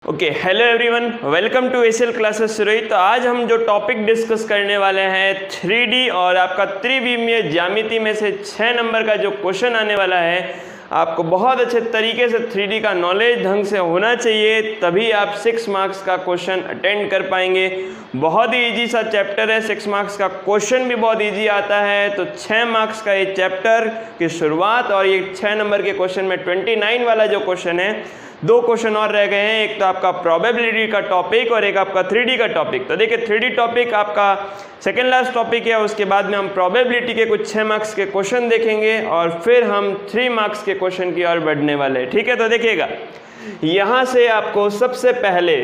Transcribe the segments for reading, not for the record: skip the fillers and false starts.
Okay, hello everyone, welcome to SL classes सुरई। तो आज हम जो टॉपिक डिस्कस करने वाले हैं 3D और आपका त्रिविमीय ज्यामिति में से 6 नंबर का जो क्वेश्चन आने वाला है, आपको बहुत अच्छे तरीके से 3D का नॉलेज ढंग से होना चाहिए, तभी आप 6 मार्क्स का क्वेश्चन अटेंड कर पाएंगे। बहुत ही इजी सा चैप्टर है, 6 मार्क्स का क्वेश्चन भी बहुत इजी आता है। तो 6 मार्क्स का ये चैप्टर की शुरुआत और ये 6 नंबर के क्वेश्चन में 29 वाला जो क्वेश्चन है, 2 क्वेश्चन और रह गए हैं। एक तो आपका प्रोबेबिलिटी का टॉपिक और एक आपका 3D का टॉपिक। तो देखिए 3D टॉपिक आपका सेकेंड लास्ट टॉपिक है, उसके बाद में हम प्रोबेबिलिटी के कुछ 6 मार्क्स के क्वेश्चन देखेंगे और फिर हम 3 मार्क्स के क्वेश्चन की ओर बढ़ने वाले हैं। ठीक है, तो देखिएगा यहाँ से आपको सबसे पहले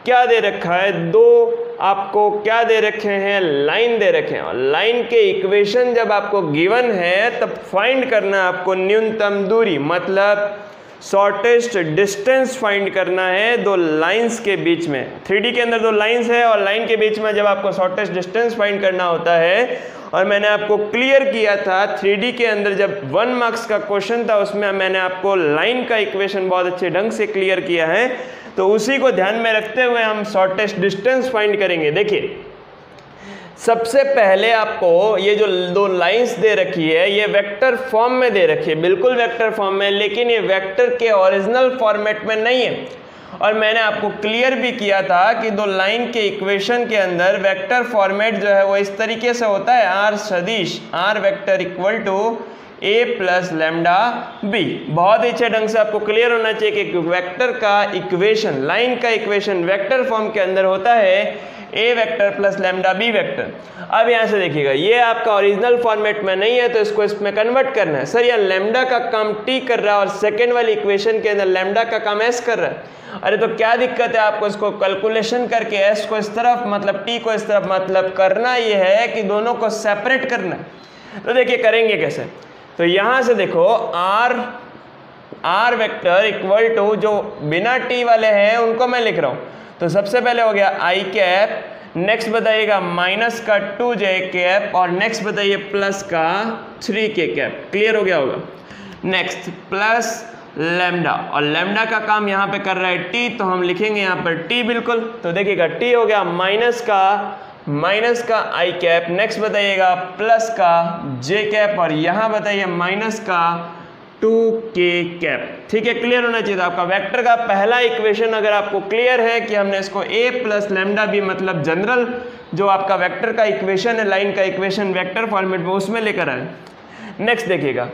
क्या दे रखा है, 2 आपको क्या दे रखे हैं, लाइन दे रखे हैं। और लाइन के इक्वेशन जब आपको गिवन है तब फाइंड करना आपको न्यूनतम दूरी, मतलब शॉर्टेस्ट डिस्टेंस फाइंड करना है 2 लाइंस के बीच में। 3D के अंदर 2 लाइंस है और लाइन के बीच में जब आपको शॉर्टेस्ट डिस्टेंस फाइंड करना होता है, और मैंने आपको क्लियर किया था 3D के अंदर जब 1 मार्क्स का क्वेश्चन था उसमें मैंने आपको लाइन का इक्वेशन बहुत अच्छे ढंग से क्लियर किया है। तो उसी को ध्यान में रखते हुए हम शॉर्टेस्ट डिस्टेंस फाइंड करेंगे। देखिए सबसे पहले आपको ये जो 2 लाइंस दे रखी है ये वेक्टर फॉर्म में दे रखी है, बिल्कुल वेक्टर फॉर्म में, लेकिन ये वेक्टर के ओरिजिनल फॉर्मेट में नहीं है। और मैंने आपको क्लियर भी किया था कि 2 लाइन के इक्वेशन के अंदर वेक्टर फॉर्मेट जो है वो इस तरीके से होता है, आर सदिश R vector equal to a plus lambda B. बहुत ही अच्छे ढंग से आपको क्लियर होना चाहिए कि वेक्टर का इक्वेशन, लाइन का इक्वेशन वेक्टर फॉर्म के अंदर होता है a vector plus lambda B vector. अब यहाँ से देखिएगा ये आपका ओरिजिनल फॉर्मेट में नहीं है तो इसको इसमें कन्वर्ट करना है। सर यहाँ लैम्डा का काम t कर रहा है और सेकेंड वाली इक्वेशन के अंदर लैम्डा का काम s कर रहा है। अरे तो क्या दिक्कत है, आपको इसको कैलकुलेशन करके s को इस तरफ मतलब t को इस तरफ, मतलब करना ये है कि दोनों को सेपरेट करना है। तो देखिए करेंगे कैसे, तो यहाँ से देखो r वेक्टर इक्वल टू जो बिना t वाले हैं उनको मैं लिख रहा हूँ। तो सबसे पहले हो गया आई कैप, नेक्स्ट बताइएगा माइनस का 2j कैप और नेक्स्ट बताइए प्लस का 3k कैप। क्लियर हो गया होगा। नेक्स्ट प्लस लैम्डा, और लैम्डा का काम यहाँ पे कर रहा है t, तो हम लिखेंगे यहाँ पर t बिल्कुल। तो देखिएगा t हो गया माइनस का आई कैप, नेक्स्ट बताइएगा प्लस का j कैप और यहाँ बताइए माइनस का 2k कैप। ठीक है, क्लियर होना चाहिए था आपका। वेक्टर का पहला इक्वेशन अगर आपको क्लियर है कि हमने इसको a प्लस लैम्डा बी मतलब जनरल जो आपका वेक्टर का इक्वेशन है, लाइन का इक्वेशन वेक्टर फॉर्मेट में, उसमें लेकर आए। नेक्स्ट देखिएगा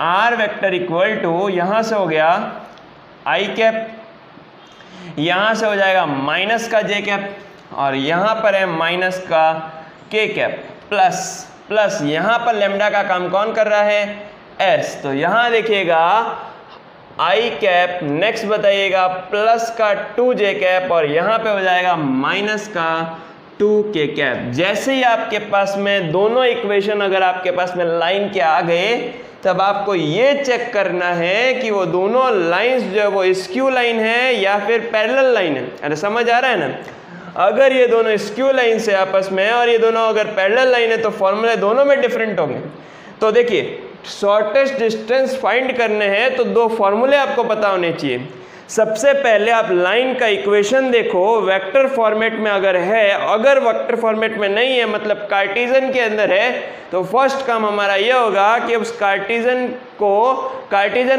r वेक्टर इक्वल टू यहाँ से हो गया i कैप, यहाँ से हो जाएगा माइनस का j कैप और यहाँ पर है माइनस का k कैप प्लस यहाँ पर लैम्डा का काम कौन कर रहा है, s। तो यहाँ देखिएगा आई कैप, नेक्स्ट बताइएगा प्लस का 2j कैप और यहाँ पे हो जाएगा माइनस का 2k कैप। जैसे ही आपके पास में दोनों इक्वेशन अगर आपके पास में लाइन के आ गए, तब आपको ये चेक करना है कि वो दोनों लाइंस जो है वो स्क्यू लाइन है या फिर पैरेलल लाइन है। अरे समझ आ रहा है ना, अगर ये दोनों स्क्यू लाइन से आपस में और ये दोनों अगर पैरेलल लाइन है तो फॉर्मूले दोनों में डिफरेंट होंगे। तो देखिए शॉर्टेस्ट डिस्टेंस फाइंड करने हैं तो 2 फॉर्मूले आपको पता होने चाहिए। सबसे पहले आप लाइन का इक्वेशन देखो वेक्टर फॉर्मेट में अगर है, अगर वेक्टर फॉर्मेट में नहीं है मतलब कार्टेशियन के अंदर है, तो फर्स्ट काम हमारा ये होगा कि उस कार्टेशियन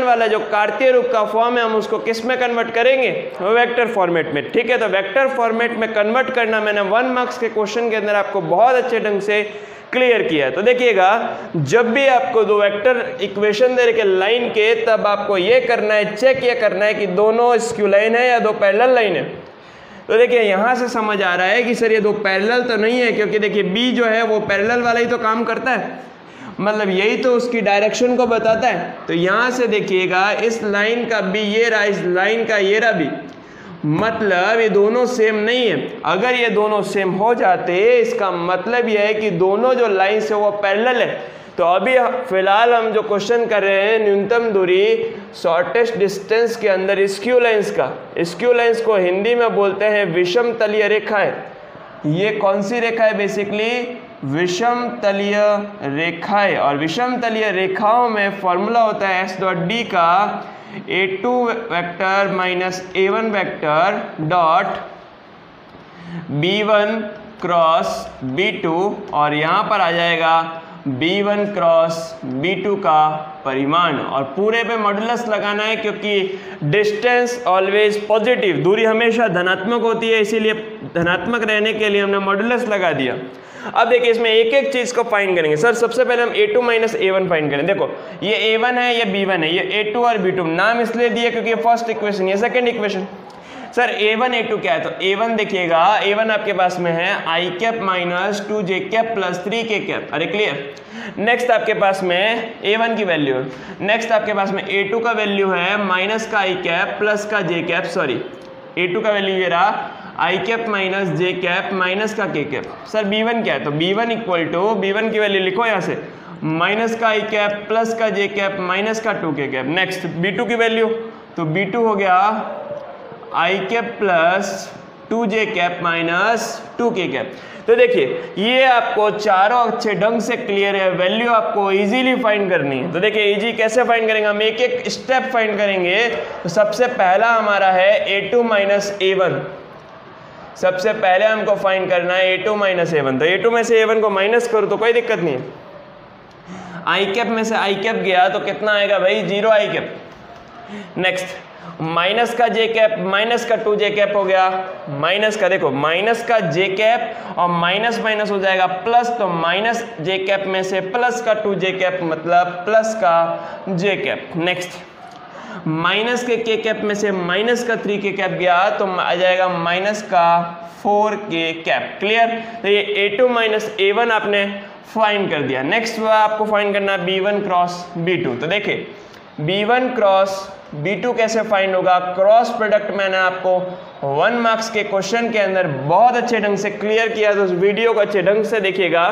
वाला जो कार्तीय रूप का फॉर्म है हम उसको किस में कन्वर्ट करेंगे, वेक्टर फॉर्मेट में। ठीक है, तो वेक्टर फॉर्मेट में कन्वर्ट करना मैंने 1 मार्क्स के क्वेश्चन के अंदर आपको बहुत अच्छे ढंग से क्लियर किया है। तो देखिएगा जब भी आपको 2 वेक्टर इक्वेशन दे रखे लाइन के, तब आपको ये करना है, चेक ये करना है कि दोनों स्क्यू लाइन है या 2 पैरेलल लाइन है। तो देखिए यहाँ से समझ आ रहा है कि सर ये 2 पैरेलल तो नहीं है, क्योंकि देखिए b जो है वो पैरेलल वाला ही तो काम करता है, मतलब यही तो उसकी डायरेक्शन को बताता है। तो यहाँ से देखिएगा इस लाइन का b ये रहा, इस लाइन का ये रहा b, मतलब ये दोनों सेम नहीं है। अगर ये दोनों सेम हो जाते इसका मतलब यह है कि दोनों जो लाइंस है वो पैरेलल है। तो अभी फिलहाल हम जो क्वेश्चन कर रहे हैं न्यूनतम दूरी शॉर्टेस्ट डिस्टेंस के अंदर स्क्यू लाइंस का, स्क्यू लाइंस को हिंदी में बोलते हैं विषम तलीय रेखाएं। ये कौन सी रेखा है, बेसिकली विषम तलीय रेखाएं। और विषम तलीय रेखाओं में फॉर्मूला होता है s.d का A2 vector minus A1 vector dot B1 cross B2 और यहाँ पर आ जाएगा B1 क्रॉस B2 का परिमाण, और पूरे पे मॉडुलस लगाना है क्योंकि डिस्टेंस ऑलवेज पॉजिटिव, दूरी हमेशा धनात्मक होती है, इसीलिए धनात्मक रहने के लिए हमने मॉडुलस लगा दिया। अब देखिए इसमें एक एक चीज को फाइंड करेंगे। सर सबसे पहले हम A2 माइनस A1 फाइंड करें। देखो ये A1 है, ये B1 है, ये A2 और B2 नाम इसलिए दिए क्योंकि ये फर्स्ट इक्वेशन, ये second equation. Sir A1 A2 क्या है, तो A1 देखिएगा, A1 आपके पास में है i cap minus 2j cap plus 3k cap. अरे क्लियर। नेक्स्ट आपके पास में A1 की वैल्यू, नेक्स्ट आपके पास में A2 का वैल्यू है माइनस का i कैप प्लस का j कैप, सॉरी A2 का वैल्यू ये रहा i cap minus j cap minus का k कैप। सर B1 क्या है, तो B1 इक्वल टू, B1 की वैल्यू लिखो यहाँ से, माइनस का i कैप प्लस का j कैप माइनस का 2k कैप। नेक्स्ट B2 की वैल्यू, तो B2 हो गया i cap plus 2j cap minus 2k cap. तो देखिए ये आपको चारों अच्छे ढंग से क्लियर है, वैल्यू आपको इजीली फाइंड करनी है। तो देखिए इजी कैसे फाइंड करेंगे, हम एक एक स्टेप फाइंड करेंगे। तो सबसे पहला हमारा है A2 माइनस A1, सबसे पहले हमको फाइंड करना है A2 माइनस A1। तो A2 में से A1 को माइनस करो तो कोई दिक्कत नहीं है, i कैप में से i कैप गया तो कितना आएगा भाई, 0 i कैप। नेक्स्ट माइनस का j कैप माइनस का 2j कैप हो गया, माइनस का, देखो माइनस का j कैप और माइनस माइनस हो जाएगा प्लस, तो माइनस j कैप में से प्लस का 2j कैप मतलब प्लस का j कैप। नेक्स्ट माइनस के k कैप में से माइनस का 3k कैप गया तो आ जाएगा माइनस का 4k कैप। क्लियर। तो ये A2 माइनस A1 आपने फाइंड कर दिया। नेक्स्ट आपको फाइंड करना है B1 क्रॉस B2। तो देखिए B1 क्रॉस B2 कैसे फाइंड होगा, क्रॉस प्रोडक्ट मैंने आपको 1 मार्क्स के क्वेश्चन के अंदर बहुत अच्छे ढंग से क्लियर किया, तो उस वीडियो को अच्छे ढंग से देखिएगा।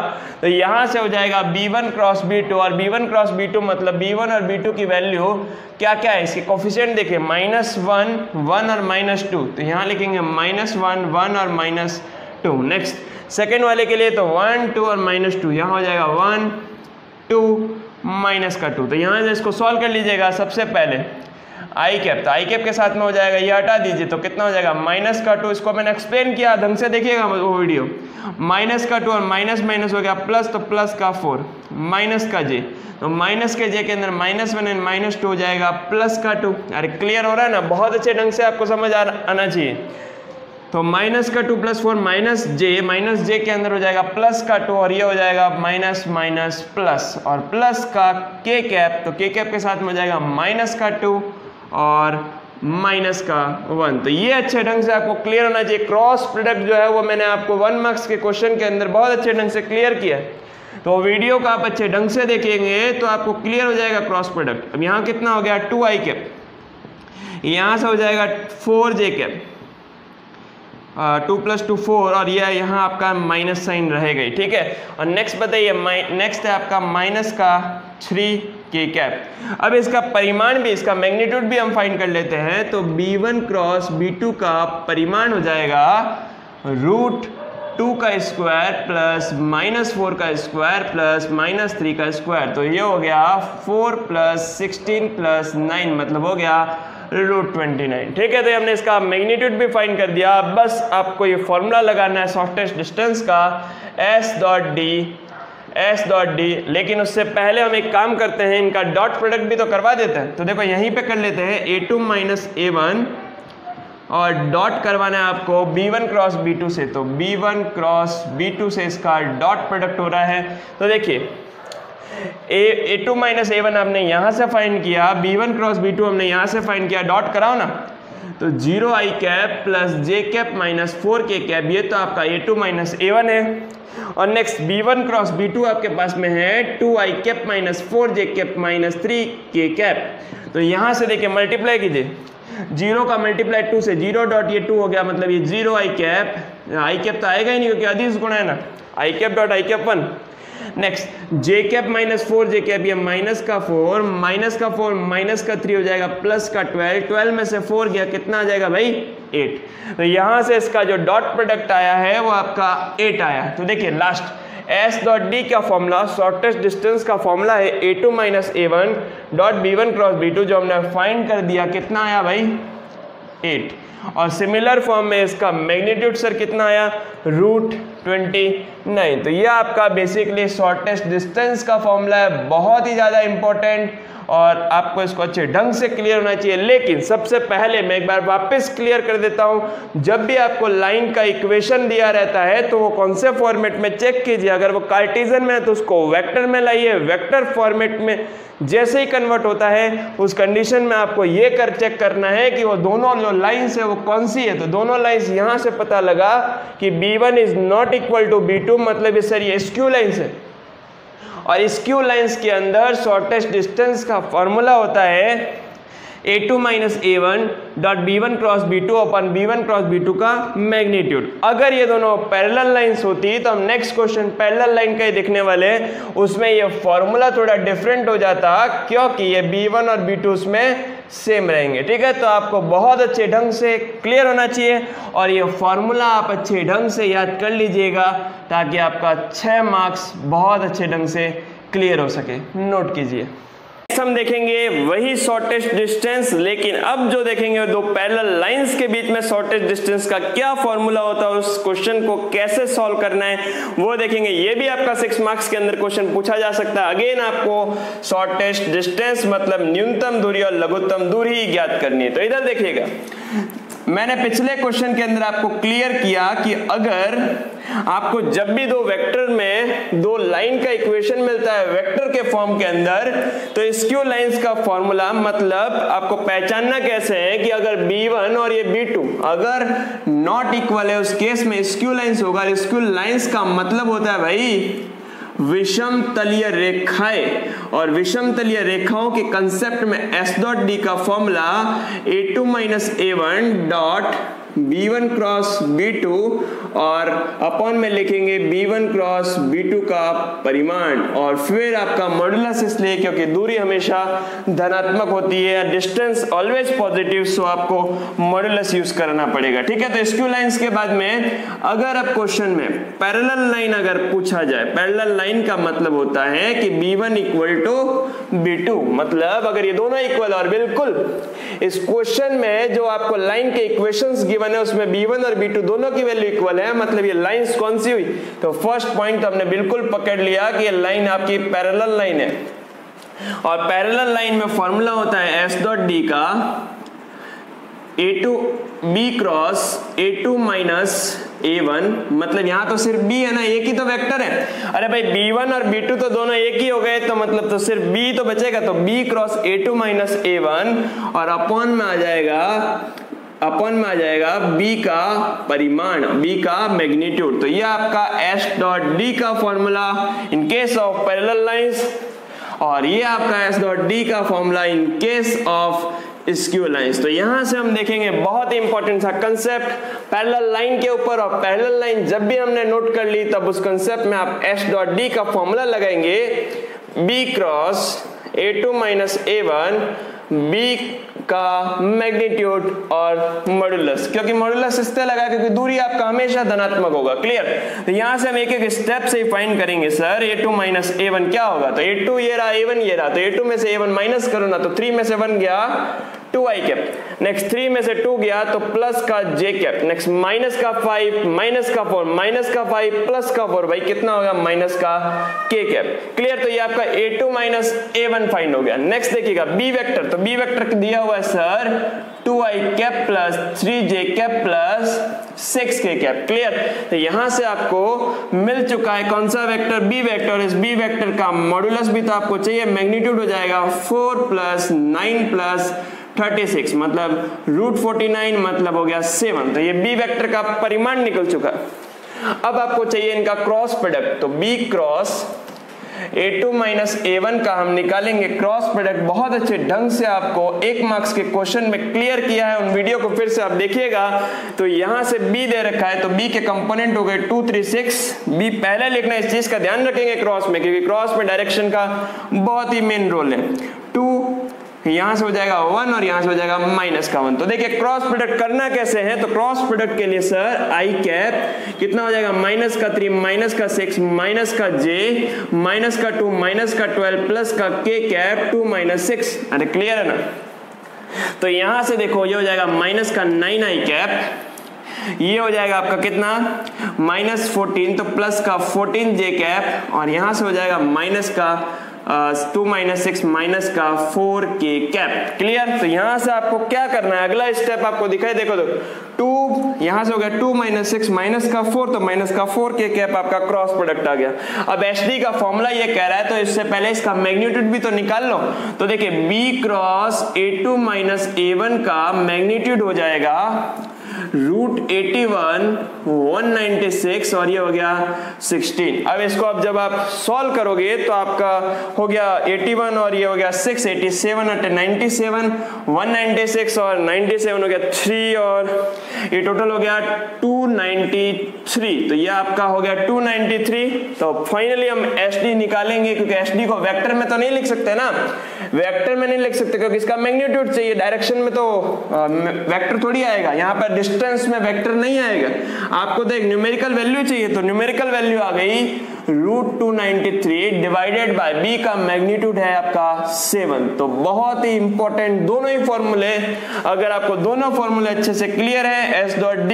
तो यहाँ से हो जाएगा B1 क्रॉस B2, और B1 क्रॉस B2 मतलब B1 और B2 की वैल्यू क्या क्या है, इसके कोफिशिएंट देखिए -1, 1 और -2, तो यहाँ लिखेंगे -1, 1 और -2। नेक्स्ट सेकेंड वाले के लिए तो 1, 2 और -2, यहाँ हो जाएगा 1, 2 माइनस का 2। तो यहाँ से इसको सॉल्व कर लीजिएगा। सबसे पहले आई कैप, तो आई कैप के साथ में हो जाएगा, ये हटा दीजिए तो कितना हो जाएगा माइनस का 2। इसको मैंने एक्सप्लेन किया ढंग से, देखिएगा वो वीडियो। माइनस का 2 और माइनस माइनस हो गया प्लस, तो प्लस का 4 माइनस का j, तो माइनस के j के अंदर -1 एंड -2 हो जाएगा प्लस का 2। अरे क्लियर हो रहा है ना, बहुत अच्छे ढंग से आपको समझ आना चाहिए। तो माइनस का 2 प्लस 4 माइनस j के अंदर हो जाएगा प्लस का 2, और ये हो जाएगा माइनस माइनस प्लस, और प्लस का k कैप, तो k कैप के साथ में हो जाएगा माइनस का 2 और माइनस का 1। तो ये अच्छे ढंग से आपको क्लियर होना चाहिए। क्रॉस प्रोडक्ट जो है वो मैंने आपको 1 मार्क्स के क्वेश्चन के अंदर बहुत अच्छे ढंग से क्लियर किया है, तो वीडियो को आप अच्छे ढंग से देखेंगे तो आपको क्लियर हो जाएगा क्रॉस प्रोडक्ट। अब यहाँ कितना हो गया 2i कैप, यहाँ से हो जाएगा 4j कैप, 2 + 2 4, और ये यहाँ आपका माइनस साइन रहेगा, ठीक है। और नेक्स्ट बताइए, नेक्स्ट है आपका माइनस का 3k कैप। अब इसका परिमाण भी, इसका मैग्नीट्यूड भी हम फाइंड कर लेते हैं। तो B1 क्रॉस B2 का परिमाण हो जाएगा √2 का स्क्वायर प्लस -4 का स्क्वायर प्लस -3 का स्क्वायर, तो ये हो गया 4 + 16 + 9 मतलब हो गया √29। ठीक है, तो हमने इसका मैग्नीट्यूड भी फाइंड कर दिया। बस आपको ये फॉर्मूला लगाना है शॉर्टेस्ट डिस्टेंस का S.D। लेकिन उससे पहले हम एक काम करते हैं, इनका डॉट प्रोडक्ट भी तो करवा देते हैं। तो देखो यहीं पे कर लेते हैं A2 माइनस A1, और डॉट करवाना है आपको B1 क्रॉस B2 से। तो B1 क्रॉस B2 से इसका डॉट प्रोडक्ट हो रहा है। तो देखिए A2 माइनस A1 आपने यहाँ से फाइंड किया, B1 क्रॉस B2 हमने यहाँ से फाइंड किया, डॉट कराओ ना। तो 0i cap plus j cap minus 4k cap, ये तो आपका A2 माइनस A1 है। और नेक्स्ट B1 क्रॉस B2 आपके पास में है 2i cap minus 4j cap minus 3k cap. तो यहाँ से देखिए मल्टीप्लाई कीजिए, 0 का मल्टीप्लाई 2 से, 0 डॉट ये 2 हो गया, मतलब ये 0i कैप, i कैप तो आएगा ही नहीं क्योंकि अधिस गुणा है ना, i cap dot i cap 1। Next j cap minus 4j cap, ये माइनस का 4 माइनस का 4 माइनस का 3 हो जाएगा प्लस का 12, 12 में से 4 गया, कितना आ जाएगा भाई 8। तो यहाँ से इसका जो डॉट प्रोडक्ट आया है वो आपका 8 आया। तो देखिए लास्ट एस डॉट डी का फॉर्मूला, शॉर्टेस्ट डिस्टेंस का फॉर्मूला है a2 minus a1 dot b1 cross b2, जो हमने फाइंड कर दिया, कितना आया भाई 8। और सिमिलर फॉर्म में इसका मैग्नीट्यूड सर कितना आया √29। तो ये आपका बेसिकली शॉर्टेस्ट डिस्टेंस का फॉर्मूला है, बहुत ही ज़्यादा इंपॉर्टेंट और आपको इसको अच्छे ढंग से क्लियर होना चाहिए। लेकिन सबसे पहले मैं एक बार वापस क्लियर कर देता हूं, जब भी आपको लाइन का इक्वेशन दिया रहता है तो वो कौन से फॉर्मेट में चेक कीजिए। अगर वो कार्टेशियन में है तो उसको वेक्टर में लाइए, वेक्टर फॉर्मेट में जैसे ही कन्वर्ट होता है उस कंडीशन में आपको ये चेक करना है कि वो दोनों जो लाइन्स है वो कौन सी है। तो दोनों लाइन्स यहाँ से पता लगा कि b1 is not equal to b2, मतलब ये सर ये स्क्यू लाइन्स है। और स्क्यू लाइन्स के अंदर शॉर्टेस्ट डिस्टेंस का फॉर्मूला होता है a2 minus a1 dot b1 cross b2 अपन b1 क्रॉस b2 का मैग्नीट्यूड। अगर ये दोनों पैरेलल लाइंस होती तो हम नेक्स्ट क्वेश्चन पैरेलल लाइन का ही देखने वाले, उसमें ये फॉर्मूला थोड़ा डिफरेंट हो जाता क्योंकि ये b1 और b2 उसमें सेम रहेंगे। ठीक है, तो आपको बहुत अच्छे ढंग से क्लियर होना चाहिए और ये फॉर्मूला आप अच्छे ढंग से याद कर लीजिएगा ताकि आपका 6 मार्क्स बहुत अच्छे ढंग से क्लियर हो सके। नोट कीजिए। हम देखेंगे वही शॉर्टेस्ट डिस्टेंस, लेकिन अब जो देखेंगे दो पैरेलल लाइंस के बीच में शॉर्टेस्ट डिस्टेंस का क्या फॉर्मूला होता है, उस क्वेश्चन को कैसे सॉल्व करना है वो देखेंगे। ये भी आपका 6 मार्क्स के अंदर क्वेश्चन पूछा जा सकता है। अगेन आपको शॉर्टेस्ट डिस्टेंस मतलब न्यूनतम दूरी और लघुत्तम दूरी ज्ञात करनी है। तो इधर देखिएगा, मैंने पिछले क्वेश्चन के अंदर आपको क्लियर किया कि अगर आपको जब भी दो वेक्टर में दो लाइन का इक्वेशन मिलता है वेक्टर के फॉर्म के अंदर, तो स्क्यू लाइंस का फॉर्मूला मतलब आपको पहचानना कैसे है कि अगर b1 और ये b2 अगर नॉट इक्वल है उस केस में स्क्यू लाइंस होगा। स्क्यू लाइंस का मतलब होता है भाई विषम तलीय रेखाएं, और विषम तलीय रेखाओं के कंसेप्ट में s डॉट डी का formula a2 minus a1 dot b1 cross b2 और अपॉन में लिखेंगे b1 क्रॉस b2 का परिमाण, और फिर आपका मॉडुलस इसलिए क्योंकि दूरी हमेशा धनात्मक होती है, डिस्टेंस ऑलवेज पॉजिटिव, सो आपको मॉडुलस यूज करना पड़ेगा। ठीक है, तो स्क्यू लाइंस के बाद में अगर आप क्वेश्चन में पैरेलल लाइन अगर पूछा जाए, पैरेलल लाइन का मतलब होता है कि b1 इक्वल टू b2, मतलब अगर ये दोनों इक्वल, और बिल्कुल इस क्वेश्चन में जो आपको लाइन के इक्वेशंस गिवन है उसमें b1 और b2 दोनों की वैल्यू इक्वल है, मतलब ये लाइंस कौन सी हुई। तो फर्स्ट पॉइंट तो हमने बिल्कुल पकड़ लिया कि ये लाइन आपकी पैरेलल लाइन है, और पैरेलल लाइन में फॉर्मूला होता है s डॉट डी का a2 b cross a2 minus a1, मतलब यहां तो सिर्फ b है ना, एक ही तो वेक्टर है। अरे भाई b1 और b2 तो दोनों एक ही हो गए, तो मतलब तो सिर्फ b तो बचेगा, तो b cross a2 minus a1 और अपॉन में आ जाएगा b का परिमाण, b का मैग्नीट्यूड। तो ये आपका s डॉट डी का formula in case of parallel lines, और ये आपका s डॉट डी का formula in case of skew lines. तो यहां से हम देखेंगे बहुत ही इंपॉर्टेंट सा कंसेप्ट पैरेलल लाइन के ऊपर, और पैरेलल लाइन जब भी हमने नोट कर ली तब उस कंसेप्ट में आप s डॉट डी का फॉर्मूला लगाएंगे b cross a2 minus a1 b का मैग्नीट्यूड और मॉडुलस, क्योंकि मॉडुलस इससे लगा क्योंकि दूरी आपका हमेशा धनात्मक होगा। क्लियर, तो यहां से हम एक एक स्टेप से ही फाइंड करेंगे सर a2 माइनस a1 क्या होगा। तो a2 ये रहा, a1 ये रहा, तो a2 में से a1 माइनस करो ना, तो 3 में से 1 गया 2i कैप, नेक्स्ट 3 में से 2 गया तो प्लस का j कैप, नेक्स्ट माइनस का 5 माइनस का 4 माइनस का 5 प्लस का 4, भाई कितना होगा माइनस का k कैप। क्लियर, तो ये आपका a2 माइनस a1 फाइंड हो गया। नेक्स्ट देखिएगा b वेक्टर, तो b वेक्टर दिया हुआ है sir 2i cap plus 3j cap plus 6k cap. Clear, तो यहां से आपको मिल चुका है कौन सा वेक्टर, b वेक्टर। इस b वेक्टर का मॉडुलस भी तो आपको चाहिए, मैग्नीट्यूड हो जाएगा 4 प्लस 9 प्लस 36, मतलब √49 मतलब हो गया 7। तो ये b वेक्टर का परिमाण निकल चुका। अब आपको चाहिए इनका क्रॉस प्रोडक्ट, तो b cross a2 minus a1 का हम निकालेंगे क्रॉस प्रोडक्ट। बहुत अच्छे ढंग से आपको 1 मार्क्स के क्वेश्चन में क्लियर किया है, उन वीडियो को फिर से आप देखिएगा। तो यहां से b दे रखा है, तो b के कंपोनेंट हो गए 2 3 6, b पहले लिखना है, इस चीज का ध्यान रखेंगे क्रॉस में, क्योंकि क्रॉस में डायरेक्शन का बहुत ही मेन रोल है। 2 यहां से हो जाएगा 1 और यहां से हो जाएगा -1। तो देखिए क्रॉस प्रोडक्ट करना कैसे है, तो क्रॉस प्रोडक्ट के लिए सर आई कैप कितना हो जाएगा -3 -6 -j -2 -12 प्लस का k कैप 2 -6। अरे क्लियर है ना। तो यहां से देखो ये हो जाएगा -9 आई कैप, ये हो जाएगा आपका कितना -14 तो प्लस का 14 जे कैप और यहां से हो जाएगा -2 -6 -4 k कैप। क्लियर। तो यहां से आपको क्या करना है, अगला स्टेप आपको दिखाई, देखो तो 2 यहां से हो गया 2 -6 -4 तो -4 k कैप आपका क्रॉस प्रोडक्ट आ गया। अब HD का फॉर्मूला ये कह रहा है तो इससे पहले इसका मैग्नीट्यूड भी तो निकाल लो। तो देखिए B क्रॉस A2 A1 का मैग्नीट्यूड हो जाएगा √81 196 और ये हो गया 16। अब इसको अब जब आप सॉल्व करोगे तो आपका हो गया 81 और ये हो गया 6 87 और 97 196 और 97 हो गया 3 और ये टोटल हो गया 293। तो ये आपका हो गया 293। तो फाइनली हम SD निकालेंगे क्योंकि SD को वेक्टर में तो नहीं लिख सकते ना, वेक्टर में नहीं लिख सकते क्योंकि इसका मैग्नीट्यूड चाहिए, डायरेक्शन में तो वेक्टर थोड़ी आएगा, यहाँ पर डिस्टेंस में वेक्टर नहीं आएगा। आपको तो एक न्यूमेरिकल वैल्यू चाहिए, तो न्यूमेरिकल वैल्यू आ गई √293 डिवाइडेड बाय B का मैग्नीट्यूड है आपका 7। तो बहुत ही इंपॉर्टेंट दोनों ही फॉर्मूले, अगर आपको दोनों फॉर्मूले अच्छे से क्लियर है S.D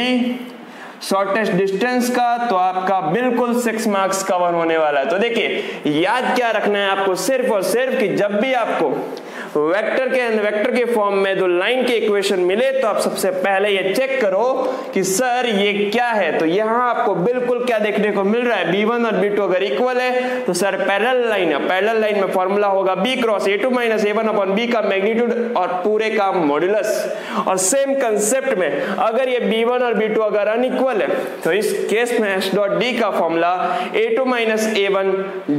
शॉर्टेस्ट डिस्टेंस का, तो आपका बिल्कुल 6 मार्क्स कवर होने वाला है। तो देखिए याद क्या रखना है आपको, सिर्फ और सिर्फ कि जब भी आपको वेक्टर के फॉर्म में दो लाइन के इक्वेशन मिले तो आप सबसे पहले ये चेक करो कि सर ये क्या है। तो यहाँ आपको बिल्कुल क्या देखने को मिल रहा है, B1 और B2 अगर इक्वल है तो सर पैरेलल लाइन है, पैरेलल लाइन में फॉर्मूला होगा B cross A2 A1 upon B का मैग्नीट्यूड और पूरे का मॉड्यूलस। और सेम कंसेप्ट में अगर ये B1 और B2 अगर अनइक्वल है तो इस केस में S.D का formula A2 A1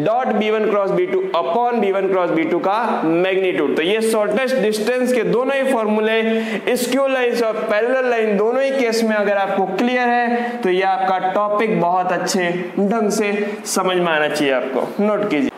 dot B1 cross B2 upon B1 cross B2 का मैग्नीट्यूड। तो ये शॉर्टेस्ट डिस्टेंस के दोनों ही फॉर्मूले स्क्यू लाइन और पैरेलल लाइन दोनों ही केस में अगर आपको क्लियर है तो ये आपका टॉपिक बहुत अच्छे ढंग से समझ में आना चाहिए, आपको नोट कीजिए।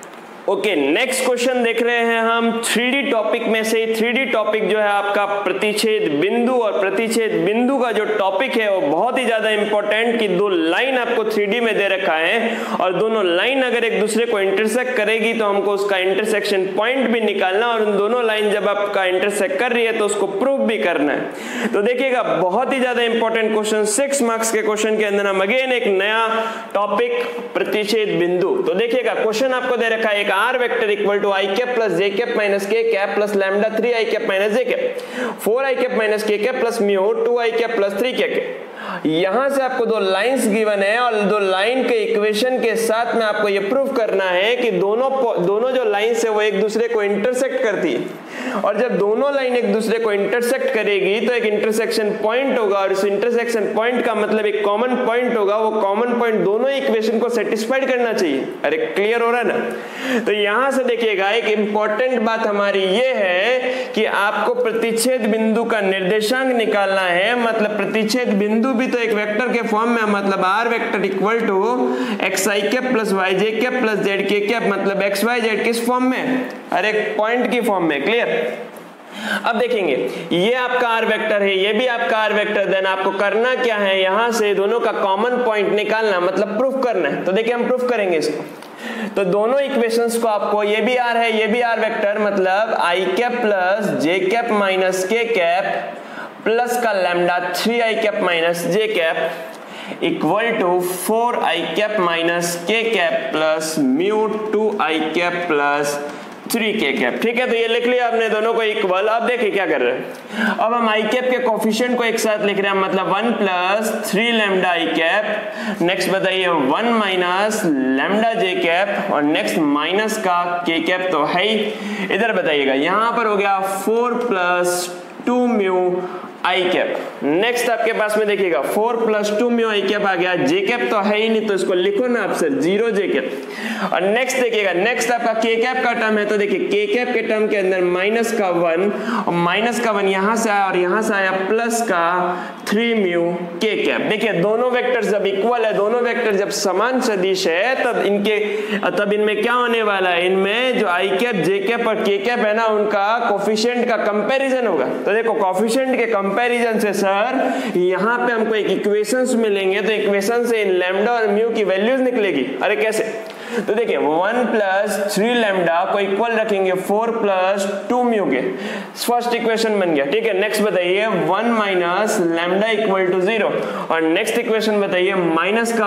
ओके, नेक्स्ट क्वेश्चन देख रहे हैं हम 3D टॉपिक में से। 3D टॉपिक जो है आपका प्रतिच्छेद बिंदु, और प्रतिच्छेद बिंदु का जो टॉपिक है वो बहुत ही ज्यादा इंपॉर्टेंट कि दो लाइन आपको 3D में दे रखा है और दोनों लाइन अगर एक दूसरे को इंटरसेक्ट करेगी तो हमको उसका इंटरसेक्शन पॉइंट भी निकालना, और उन दोनों लाइन जब आपका इंटरसेक्ट कर रही है तो उसको प्रूव भी करना है। तो देखिएगा बहुत ही ज्यादा इंपॉर्टेंट क्वेश्चन, 6 मार्क्स के क्वेश्चन के अंदर हम अगेन एक नया टॉपिक प्रतिच्छेद बिंदु। तो देखिएगा क्वेश्चन आपको दे रखा है, एक R vector equal to I cap plus J cap minus K cap plus lambda 3 I cap minus J cap 4 I cap minus K cap plus mu 2 I cap plus 3 K cap. यहां से आपको दो lines given है और दो line के equation के साथ में आपको ये प्रूव करना है कि दोनों जो लाइंस है वो एक दूसरे को इंटरसेक्ट करती है, और जब दोनों लाइन एक दूसरे को इंटरसेक्ट करेगी तो एक इंटरसेक्शन पॉइंट होगा, और इस इंटरसेक्शन पॉइंट का मतलब एक कॉमन पॉइंट होगा। वो कॉमन पॉइंट दोनों इक्वेशन को सेटिस्फाइड करना चाहिए। अरे क्लियर हो रहा है ना। तो यहां से देखिएगा एक इंपॉर्टेंट बात हमारी ये है कि आपको प्रतिच्छेद बिंदु का निर्देशांक निकालना है। मतलब प्रतिच्छेद बिंदु भी तो एक वेक्टर के फॉर्म में, मतलब R vector equal to x I cap plus y J cap plus z K cap, मतलब एक्स वाई जेड किस फॉर्म में, अरे पॉइंट की फॉर्म में। क्लियर। अब देखेंगे ये आपका आर वेक्टर है, ये भी आपका आर वेक्टर, देन आपको करना क्या है, यहां से दोनों का कॉमन पॉइंट निकालना, मतलब प्रूफ करना है। तो देखिए हम प्रूफ करेंगे इसको। तो दोनों इक्वेशंस को आपको, ये भी आर है ये भी आर वेक्टर, मतलब I cap plus J cap minus K cap plus का lambda 3 I cap minus J cap equal to 4 I cap minus K cap plus mu 2 I cap plus 3 K cap. ठीक है, तो ये लिख लिया आपने दोनों को इक्वल। अब देखिए क्या कर रहे हैं, अब हम आई कैप के कोफिशिएंट को एक साथ लिख रहे हैं, मतलब 1 प्लस 3 लैम्डा आई कैप, नेक्स्ट बताइए 1 माइनस लैम्डा जे कैप, और नेक्स्ट माइनस का के कैप तो है ही। इधर बताइएगा यहां पर हो गया 4 प्लस 2 म्यू आई कैप। नेक्स्ट आपके पास में देखिएगा 4 + 2 म्यू आई कैप आ गया। जे कैप तो है ही नहीं तो इसको लिखो ना आप सर 0 जे कैप। और नेक्स्ट देखिएगा, नेक्स्ट आपका के कैप का टर्म है तो देखिए के कैप के टर्म के अंदर माइनस का 1 और माइनस का 1 यहां से आया और यहां से आया प्लस का 3 म्यू के कैप। देखिए दोनों वेक्टर जब इक्वल है, दोनों वेक्टर जब समान सदिश है तब इनमें क्या होने वाला है, इनमें जो आई कैप जे कैप और के कैप है ना उनका कोफिशिएंट का कंपैरिजन होगा। तो देखो कोफिशिएंट के कंपैरिजन से सर यहाँ पे हमको एक इक्वेशंस मिलेंगे, तो इक्वेशन से इन लैम्डा और म्यू की वैल्यूज निकलेगी। अरे कैसे, तो देखिए 1 + 3 लैम्डा को इक्वल रखेंगे 4 + 2 म्यू के, फर्स्ट इक्वेशन बन गया। ठीक है, नेक्स्ट बताइए 1 - लैम्डा = 0 और नेक्स्ट इक्वेशन बताइए -1 =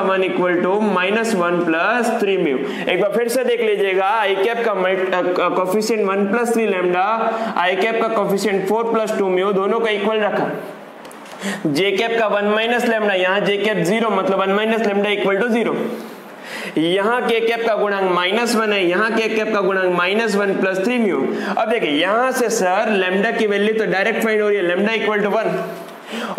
-1 + 3 म्यू। एक बार फिर से देख लीजिएगा, आई कैप का कोफिशिएंट 1 + 3 लैम्डा, आई कैप का कोफिशिएंट 4 + 2 म्यू, दोनों का इक्वल रखा। जे कैप का 1 - लैम्डा, यहाँ जे कैप 0 मतलब 1 - लैम्डा = 0। यहाँ के कैप का गुणांक -1 है, यहाँ के कैप का गुणांक -1 + 3 म्यू। अब देखिए यहाँ से सर लैम्डा की वैल्यू तो डायरेक्ट फाइंड हो रही है, लैम्डा = 1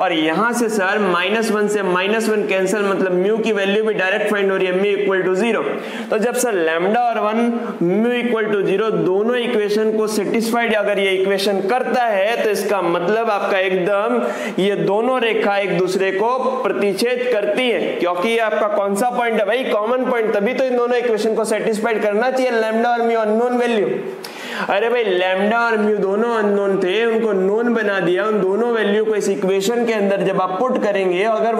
और यहां से सर -1 से -1 कैंसिल मतलब म्यू की वैल्यू भी डायरेक्ट फाइंड हो रही है, म्यू = 0। तो जब सर लैम्डा और 1 म्यू = 0 दोनों इक्वेशन को सेटिस्फाइड अगर ये इक्वेशन करता है तो इसका मतलब आपका एकदम ये दोनों रेखा एक दूसरे को प्रतिच्छेद करती है, क्योंकि ये आपका कौन सा पॉइंट है भाई, कॉमन पॉइंट, तभी तो इन दोनों इक्वेशन को सेटिस्फाइड करना चाहिए। लैम्डा और म्यू अननोन वैल्यू, अरे भाई लैम्डा और म्यू दोनों अननोन थे, उनको नोन बना दिया। उन दोनों वैल्यू को इस इक्वेशन के अंदर जब आप पुट करेंगे, अगर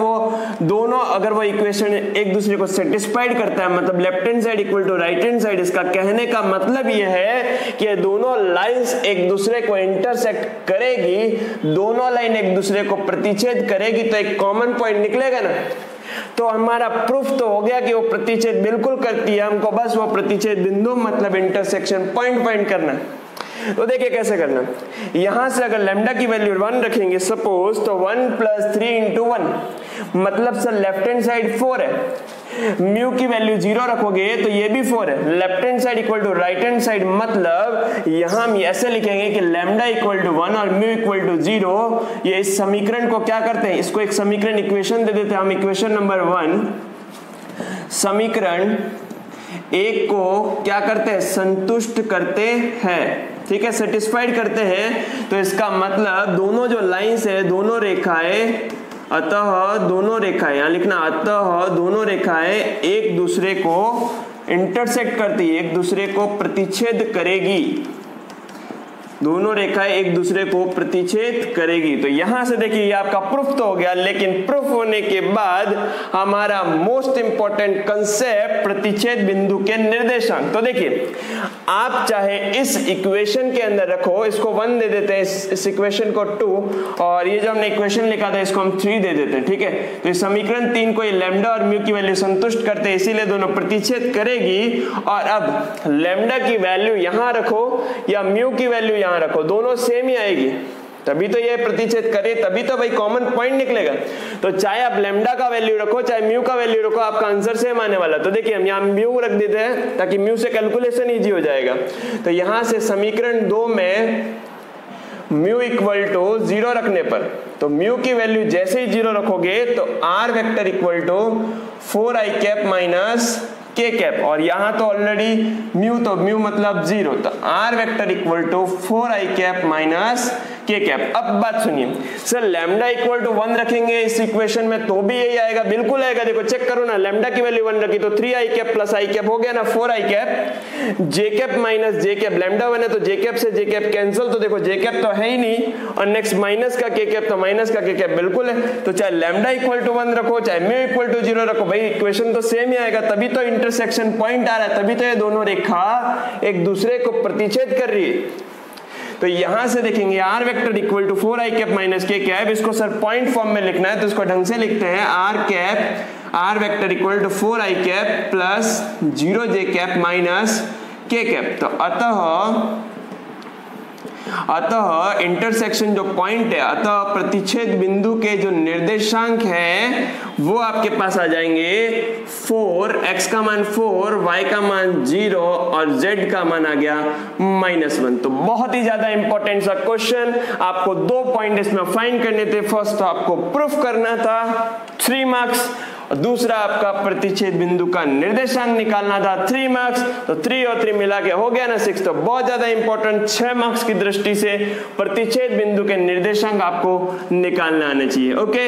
वो इक्वेशन एक दूसरे को सेटिस्फाइड करता है मतलब left hand side = right hand side, इसका कहने का मतलब ये है कि दोनों लाइंस एक दूसरे को इंटरसेक्ट करेगी, दोनों लाइन एक दूसरे को प्रतिच्छेद करेगी तो एक कॉमन पॉइंट निकलेगा ना। तो हमारा प्रूफ तो हो गया कि वो प्रतिच्छेद बिल्कुल करती है, हमको बस वो प्रतिच्छेद बिंदु मतलब इंटरसेक्शन पॉइंट फाइंड करना। तो देखिए कैसे करना, यहां से अगर लैम्डा की वैल्यू 1 रखेंगे सपोज, तो 1 + 3 × 1 मतलब सर लेफ्ट हैंड साइड 4 है, म्यू की वैल्यू 0 रखोगे तो ये भी 4 है, left hand side = right hand side मतलब यहां हम ऐसे लिखेंगे कि लैम्डा = 1 और म्यू = 0। ये इस समीकरण को क्या करते हैं, इसको एक समीकरण इक्वेशन दे देते हैं हम, इक्वेशन नंबर 1, समीकरण 1 को क्या करते हैं, संतुष्ट करते हैं। ठीक है, सेटिस्फाइड करते हैं। तो इसका मतलब दोनों जो लाइंस है, दोनों रेखाएं, अतः दोनों रेखाएं, यहां लिखना अतः दोनों रेखाएं एक दूसरे को इंटरसेक्ट करती है, एक दूसरे को प्रतिच्छेद करेगी, दोनों रेखाएं एक दूसरे को प्रतिच्छेद करेगी। तो यहां से देखिए ये आपका प्रूफ तो हो गया, लेकिन प्रूफ होने के बाद हमारा मोस्ट इंपॉर्टेंट कंसेप्ट प्रतिच्छेद बिंदु के निर्देशांक। तो देखिए आप चाहे इस इक्वेशन के अंदर रखो, इसको 1 दे देते हैं, इस इक्वेशन को 2 और ये जो हमने इक्वेशन लिखा था इसको हम 3 दे देते हैं। ठीक है, तो इस समीकरण 3 को ये लैम्डा और म्यू की वैल्यू संतुष्ट करते हैं, इसीलिए दोनों प्रतिच्छेद करेगी। और अब लैम्डा की वैल्यू यहां रखो या म्यू की वैल्यू यहां रखो, दोनों सेम ही आएगी, तभी तो ये प्रतिच्छेद करे, तभी तो भाई कॉमन पॉइंट निकलेगा। तो चाहे आप लैम्डा का वैल्यू रखो चाहे म्यू का वैल्यू रखो, आपका आंसर सेम आने वाला। तो देखिए हम यहाँ म्यू रख देते हैं ताकि म्यू से कैलकुलेशन इजी हो जाएगा। तो यहां से समीकरण 2 में म्यू = 0 रखने पर, तो म्यू की वैल्यू जैसे ही 0 रखोगे तो r vector = 4i cap minus K cap, और यहां तो ऑलरेडी म्यू, तो म्यू मतलब 0, तो r vector = 4i cap minus K cap. अब बात सुनिए सर, लैम्डा = 1 रखेंगे इस इक्वेशन में तो भी यही आएगा, बिल्कुल आएगा। देखो चेक करो ना, लैम्डा की वैल्यू 1 रखी तो 3i cap plus i cap हो गया ना 4i कैप, जे cap minus J cap, lambda 1 है तो जे कैप से जे कैप कैंसिल, तो देखो जे कैप तो है ही नहीं, और नेक्स्ट माइनस का के कैप, तो माइनस का के कैप बिल्कुल है। तो चाहे लैम्डा = 1 रखो चाहे म्यू = 0 रखो, भाई इक्वेशन तो सेम ही आएगा, तभी तो इंटरसेक्शन पॉइंट आ रहा है, तभी तो ये दोनों रेखा एक दूसरे को प्रतिच्छेद कर रही है। तो यहां से देखेंगे r vector = 4i cap minus K cap, इसको सर पॉइंट फॉर्म में लिखना है तो इसको ढंग से लिखते हैं, r vector = 4i cap plus 0j cap minus K cap. तो अतः अतः इंटरसेक्शन जो पॉइंट है, अतः प्रतिच्छेद बिंदु के जो निर्देशांक है वो आपके पास आ जाएंगे 4, x का मान 4, y का मान 0 और z का मान आ गया -1। तो बहुत ही ज्यादा इंपॉर्टेंट सा क्वेश्चन, आपको 2 पॉइंट इसमें फाइंड करने थे। फर्स्ट आपको प्रूफ करना था 3 मार्क्स, और दूसरा आपका प्रतिच्छेद बिंदु का निर्देशांक निकालना था 3 मार्क्स। तो 3 और 3 मिला के हो गया ना 6। तो बहुत ज्यादा इंपॉर्टेंट 6 मार्क्स की दृष्टि से प्रतिच्छेद बिंदु के निर्देशांक आपको निकालना आना चाहिए। ओके,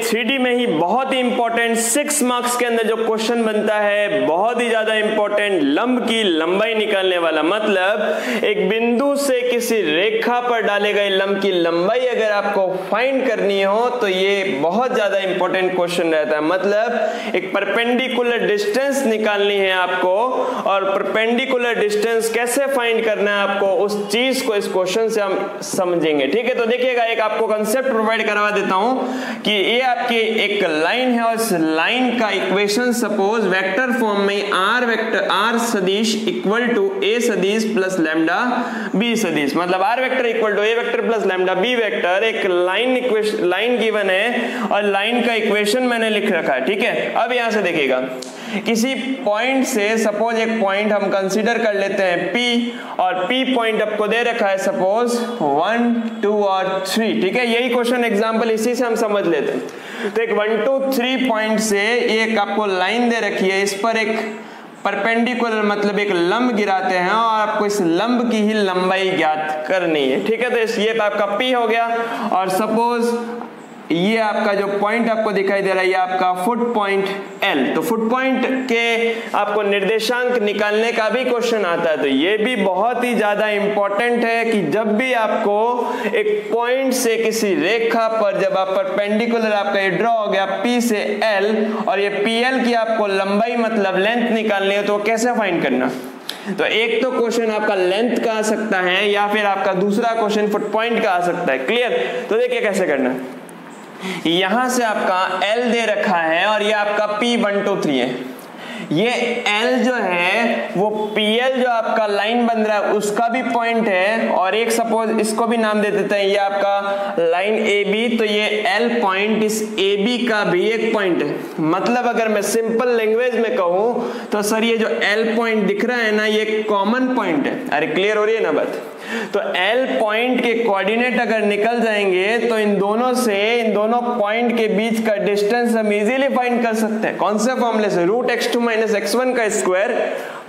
3D में ही बहुत ही इंपॉर्टेंट 6 मार्क्स के अंदर जो क्वेश्चन बनता है, बहुत ही ज्यादा इंपॉर्टेंट, लंब की लंबाई निकालने वाला। मतलब एक बिंदु से किसी रेखा पर डाले गए लंब की लंबाई अगर आपको फाइंड करनी हो तो ये बहुत ज्यादा इंपॉर्टेंट क्वेश्चन रहता है। मतलब एक परपेंडिकुलर डिस्टेंस निकालनी है आपको, और परपेंडिकुलर डिस्टेंस कैसे फाइंड करना है आपको, उस चीज को इस क्वेश्चन से हम समझेंगे। ठीक है, तो देखिएगा, एक आपको कंसेप्ट प्रोवाइड करवा देता हूं कि ये आपकी एक लाइन है और इस लाइन का इक्वेशन सपोज वेक्टर फॉर्म में r सदिश इक्वल टू a सदिश प्लस लैम्डा b सदिश, मतलब r vector equal to a vector plus lambda b vector. एक लाइन गिवन है और लाइन का इक्वेशन मैंने लिख रखा है। ठीक है, अब यहां से देखिएगा, किसी पॉइंट से सपोज एक पॉइंट हम कंसीडर कर लेते हैं P, और P पॉइंट आपको दे रखा है सपोज 1, 2 और 3। ठीक है, यही क्वेश्चन एग्जांपल इसी से हम समझ लेते हैं। तो एक 1, 2, 3 पॉइंट से एक आपको लाइन दे रखी है, इस पर एक परपेंडिकुलर मतलब एक लंब गिराते हैं और आपको इस लंब की ही लंबाई ज्ञात करनी है। ठीक है, तो ये आपका P हो गया, और सपोज ये आपका जो पॉइंट आपको दिखाई दे रहा है ये आपका फुट पॉइंट L। तो फुट पॉइंट के आपको निर्देशांक निकालने का भी क्वेश्चन आता है। तो ये भी बहुत ही ज्यादा इंपॉर्टेंट है कि जब भी आपको एक पॉइंट से किसी रेखा पर, जब आप परपेंडिकुलर आपका ये ड्रॉ हो गया P से L, और ये PL की आपको लंबाई मतलब लेंथ निकालनी है, तो कैसे फाइंड करना। तो एक तो क्वेश्चन आपका लेंथ का आ सकता है, या फिर आपका दूसरा क्वेश्चन फुट पॉइंट का आ सकता है। क्लियर, तो देखिए कैसे करना। यहां से आपका L दे रखा है और ये आपका P1, 2, 3 है। ये L जो है वो PL जो आपका लाइन बन रहा है उसका भी पॉइंट है, और एक सपोज इसको भी नाम दे देते हैं, ये आपका लाइन AB। तो ये L पॉइंट इस AB का भी एक पॉइंट है। मतलब अगर मैं सिंपल लैंग्वेज में कहूं तो सर ये जो L पॉइंट दिख रहा है ना, ये कॉमन पॉइंट है। अरे क्लियर हो रही है ना बात। तो L पॉइंट के कोऑर्डिनेट अगर निकल जाएंगे तो इन दोनों पॉइंट के बीच का डिस्टेंस हम इजीली फाइंड कर सकते हैं। कौन से फॉर्मूले से, √x2 - x1 का square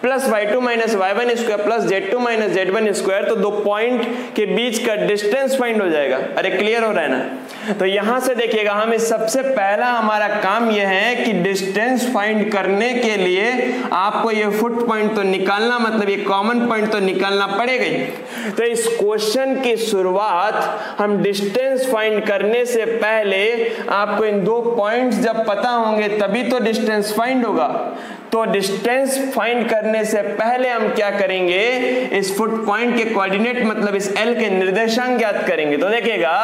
plus y2 - y1 square plus z2 - z1 square. तो दो पॉइंट के बीच का डिस्टेंस फाइंड हो जाएगा। अरे क्लियर हो रहा है ना। तो यहां से देखिएगा, हमें सबसे पहला हमारा काम यह है कि डिस्टेंस फाइंड करने के लिए आपको ये फुट पॉइंट तो निकालना, मतलब ये कॉमन पॉइंट तो निकालना पड़ेगा ही। तो इस क्वेश्चन की शुरुआत हम डिस्टेंस फाइंड करने से पहले आपको इन दो पॉइंट्स जब पता होंगे तभी तो डिस्टेंस फाइंड होगा। तो डिस्टेंस फाइंड करने से पहले हम क्या करेंगे, इस फुट पॉइंट के कोऑर्डिनेट मतलब इस L के निर्देशांक ज्ञात करेंगे। तो देखिएगा,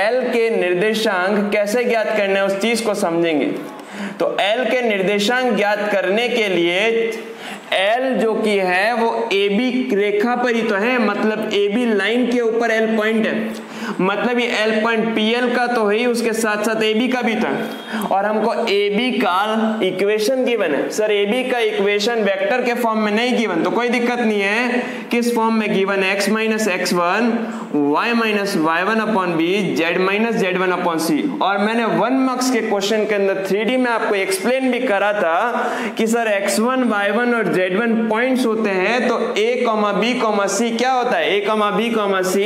L के निर्देशांक कैसे ज्ञात करना है उस चीज को समझेंगे। तो L के निर्देशांक ज्ञात करने के लिए L जो कि है वो AB रेखा पर ही तो है, मतलब AB लाइन के ऊपर L पॉइंट है। मतलब ये L पॉइंट PL का तो है ही, उसके साथ साथ AB का भी था। और हमको AB का इक्वेशन गिवन है। सर AB का इक्वेशन वेक्टर के फॉर्म में नहीं गिवन, तो कोई दिक्कत नहीं है। किस फॉर्म में गिवन है, x - x1 y - y1 upon b z - z1 upon c। और मैंने 1 मार्क्स के क्वेश्चन के अंदर 3D में आपको एक्सप्लेन भी करा था कि सर x1 y1 और z1 पॉइंट्स होते हैं, तो a, b, c क्या होता है, a, b, c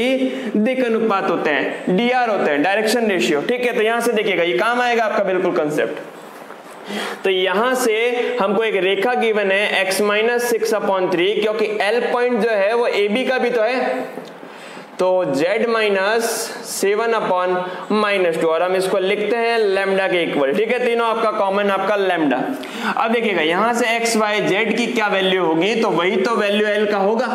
दिक् अनुपात होते हैं, dr होते हैं, डायरेक्शन रेशियो। ठीक है, तो यहां से देखिएगा ये काम आएगा आपका बिल्कुल कंसेप्ट। तो यहां से हमको एक रेखा गिवन है x - 6/3, क्योंकि L पॉइंट जो है वो AB का भी तो है। तो z - 7/-2, और हम इसको लिखते हैं लैम्डा के इक्वल। ठीक है, तीनों आपका कॉमन आपका लैम्डा। अब देखिएगा यहां से x, y, z की क्या वैल्यू होगी, तो वही तो वैल्यू L का होगा।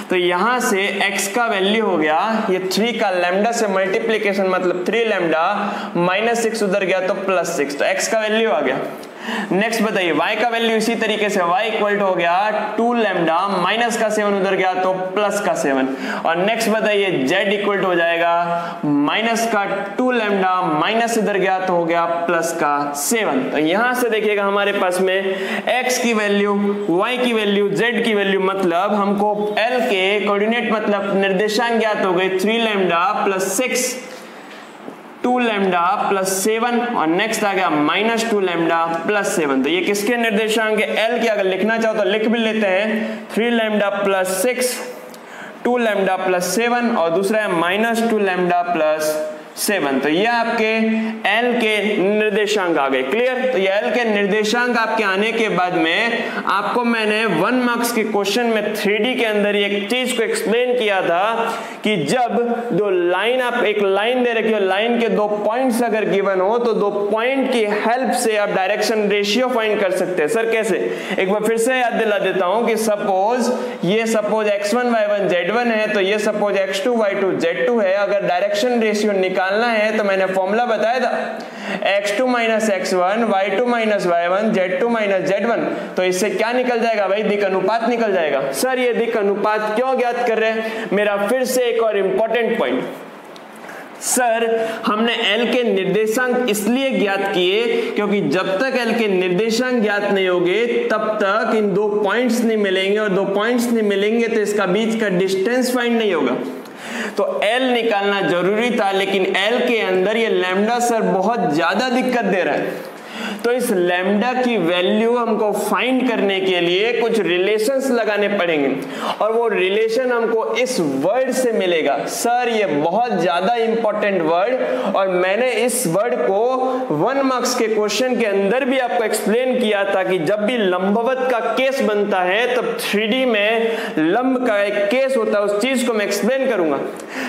तो यहां से x का वैल्यू हो गया ये 3 का लैम्डा से मल्टीप्लीकेशन, मतलब 3 लैम्डा -6 उधर गया तो +6, तो x का वैल्यू आ गया। नेक्स्ट बताइए y का वैल्यू इसी तरीके से y इक्वल टू हो गया 2 लैम्डा, माइनस का 7 उधर गया तो प्लस का 7। और नेक्स्ट बताइए z इक्वल टू हो जाएगा माइनस का 2 लैम्डा, माइनस इधर गया तो हो गया प्लस का 7। तो यहां से देखिएगा हमारे पास में x की वैल्यू, y की वैल्यू, z की वैल्यू, मतलब हमको l के कोऑर्डिनेट मतलब निर्देशांक ज्ञात हो गए 3 लैम्डा प्लस 6, 2 लैम्डा प्लस 7 और नेक्स्ट आ गया माइनस 2 लैम्डा प्लस 7। तो ये किसके निर्देशांक है? एल के। अगर लिखना चाहो तो लिख भी लेते हैं 3 लैम्डा प्लस 6, 2 लैम्डा प्लस 7 और दूसरा है माइनस 2 लैम्डा प्लस 7। तो ये आपके एल के निर्देशांक आ गए। क्लियर? तो ये एल के निर्देशांक आपके आने के बाद में आपको मैंने 1 मार्क्स के क्वेश्चन में 3D के अंदर एक चीज को एक्सप्लेन किया था कि जब दो लाइन, आप एक लाइन दे रखी हो, लाइन के 2 पॉइंट्स अगर गिवन हो तो 2 पॉइंट की हेल्प से आप डायरेक्शन रेशियो फाइंड कर सकते हैं। सर कैसे? एक बार फिर से याद दिला देता हूं कि सपोज x1 y1 z1 है, तो ये सपोज x2 y2 z2 है। अगर डायरेक्शन रेशियो निकालना है तो मैंने फॉर्मूला बताया था x2 minus x1, y2 minus y1, z2 minus z1। तो इससे क्या निकल जाएगा भाई? दिक् अनुपात निकल जाएगा। सर ये दिक् अनुपात क्यों ज्ञात कर रहे हैं? मेरा फिर से एक और इंपॉर्टेंट पॉइंट, सर हमने L के निर्देशांक इसलिए ज्ञात किए क्योंकि जब तक L के निर्देशांक ज्ञात नहीं होंगे तब तक इन 2 पॉइंट्स नहीं मिलेंगे, और 2 पॉइंट्स नहीं मिलेंगे तो इसका बीच का डिस्टेंस फाइंड नहीं होगा। तो L निकालना जरूरी था, लेकिन L के अंदर ये लैम्डा सर बहुत ज्यादा दिक्कत दे रहा है। तो इस लैम्डा की वैल्यू हमको फाइंड करने के लिए कुछ रिलेशंस लगाने पड़ेंगे, और वो रिलेशन हमको इस वर्ड से मिलेगा। सर ये बहुत ज्यादा इंपॉर्टेंट वर्ड, और मैंने इस वर्ड को 1 मार्क्स के क्वेश्चन के अंदर भी आपको एक्सप्लेन किया था कि जब भी लंबवत का केस बनता है तब 3D में लंब का एक केस होता है, उस चीज को मैं एक्सप्लेन करूंगा।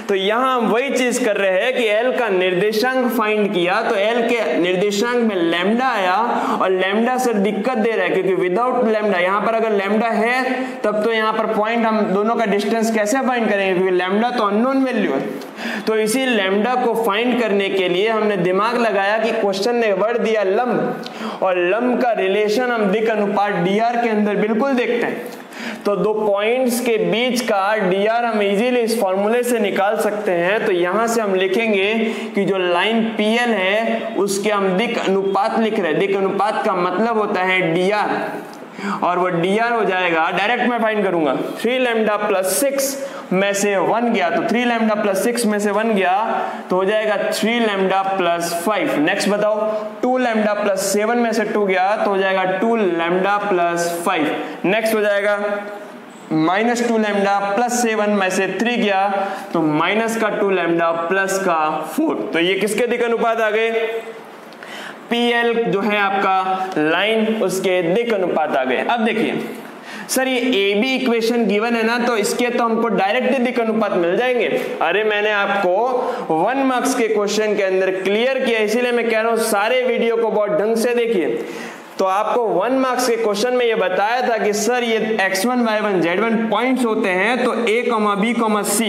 तो यहां हम वही चीज कर रहे हैं कि L का निर्देशांक फाइंड किया, तो L के निर्देशांक में लैम्डा आया, और लैम्डा सर दिक्कत दे रहा है क्योंकि विदाउट लैम्डा, यहां पर अगर लैम्डा है तब तो यहां पर पॉइंट हम दोनों का डिस्टेंस कैसे फाइंड करेंगे, क्योंकि लैम्डा तो अननोन वैल्यू है। तो इसी लैम्डा को फाइंड करने के लिए हमने दिमाग लगाया कि क्वेश्चन ने वर्ड दिया लंब, और लंब का रिलेशन हम दिक् अनुपात dr के अंदर बिल्कुल देखते हैं। तो 2 पॉइंट्स के बीच का dr हम इजीली इस फॉर्मूले से निकाल सकते हैं। तो यहां से हम लिखेंगे कि जो लाइन PL है उसके हम दिक् अनुपात लिख रहे हैं। दिक् अनुपात का मतलब होता है dr, और वो dr हो जाएगा, डायरेक्ट मैं फाइंड करूंगा 3 लैम्डा प्लस 6 में से 1 गया, तो 3 लैम्डा प्लस 6 में से 1 गया तो हो जाएगा 3 लैम्डा प्लस 5। नेक्स्ट बताओ, 2 लैम्डा प्लस 7 में से 2 गया तो हो जाएगा 2 लैम्डा प्लस 5। नेक्स्ट हो जाएगा माइनस 2 लैम्डा प्लस 7 में से 3 गया तो माइनस का 2 लैम्डा प्लस का 4। तो ये किसके दिक् अनुपात आ गए? PL जो है आपका लाइन, उसके दिक् अनुपात आ गए। अब देखिए सर ये AB इक्वेशन गिवन है ना, तो इसके तो हमको डायरेक्ट दिक् अनुपात मिल जाएंगे। अरे मैंने आपको 1 मार्क्स के क्वेश्चन के अंदर क्लियर किया, इसीलिए मैं कह रहा हूं सारे वीडियो को बहुत ढंग से देखिए। तो आपको 1 मार्क्स के क्वेश्चन में ये बताया था कि सर ये x1 y1 z1 पॉइंट्स होते हैं, तो a, b, c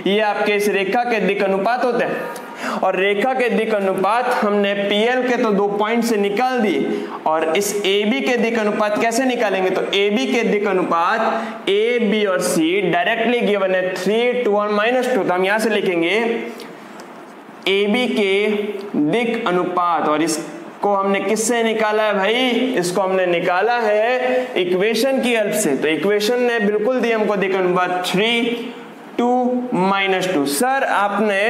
ये आपके इस रेखा के दिक् अनुपात होते हैं, और रेखा के दिक् अनुपात हमने PL के तो 2 पॉइंट से निकाल दी, और इस AB के दिक् अनुपात कैसे निकालेंगे? तो AB के दिक् अनुपात A, B और C डायरेक्टली गिवन है 3, 2 और -2। तो हम यहां से लिखेंगे AB के दिक् अनुपात, और इसको हमने किससे निकाला है भाई? इसको हमने निकाला है इक्वेशन की हेल्प से। तो इक्वेशन ने बिल्कुल दी हमको दिक् अनुपात 3, 2, -2। सर आपने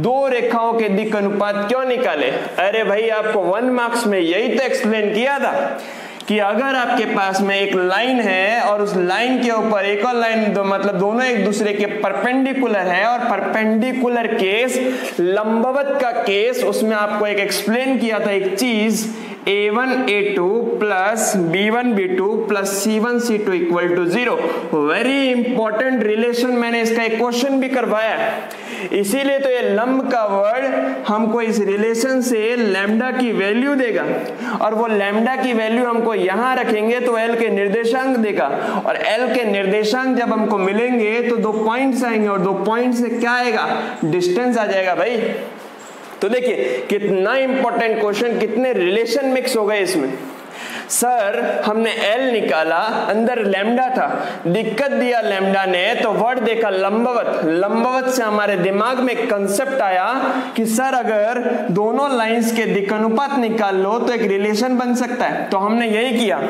2 रेखाओं के दिक् अनुपात क्यों निकाले? अरे भाई आपको 1 मार्क्स में यही तो एक्सप्लेन किया था कि अगर आपके पास में एक लाइन है और उस लाइन के ऊपर एक और लाइन, मतलब दोनों एक दूसरे के परपेंडिकुलर है, और परपेंडिकुलर केस लंबवत का केस, उसमें आपको एक एक्सप्लेन किया था एक चीज, a1 a2 plus b1 b2 plus c1 c2 equal to 0। Very important relation, मैंने इसका एक क्वेश्चन भी करवाया है। इसीलिए तो ये लंब का वर्ड हमको इस रिलेशन से लैम्डा की वैल्यू देगा, और वो लैम्डा की वैल्यू हमको यहां रखेंगे तो L के निर्देशांक देगा, और L के निर्देशांक जब हमको मिलेंगे तो 2 पॉइंट्स आएंगे, और 2 पॉइंट से क्या आएगा? डिस्टेंस आ जाएगा भाई। तो देखिए कितना इंपॉर्टेंट क्वेश्चन, कितने रिलेशन मिक्स हो गए इसमें। सर हमने एल निकाला, अंदर लैम्डा था, दिक्कत दिया लैम्डा ने, तो वर्ड देखा लंबवत। लंबवत से हमारे दिमाग में एक कंसेप्ट आया कि सर अगर दोनों लाइंस के दिक्कनुपात निकाल लो तो एक रिलेशन बन सकता है। तो हमने यही किया,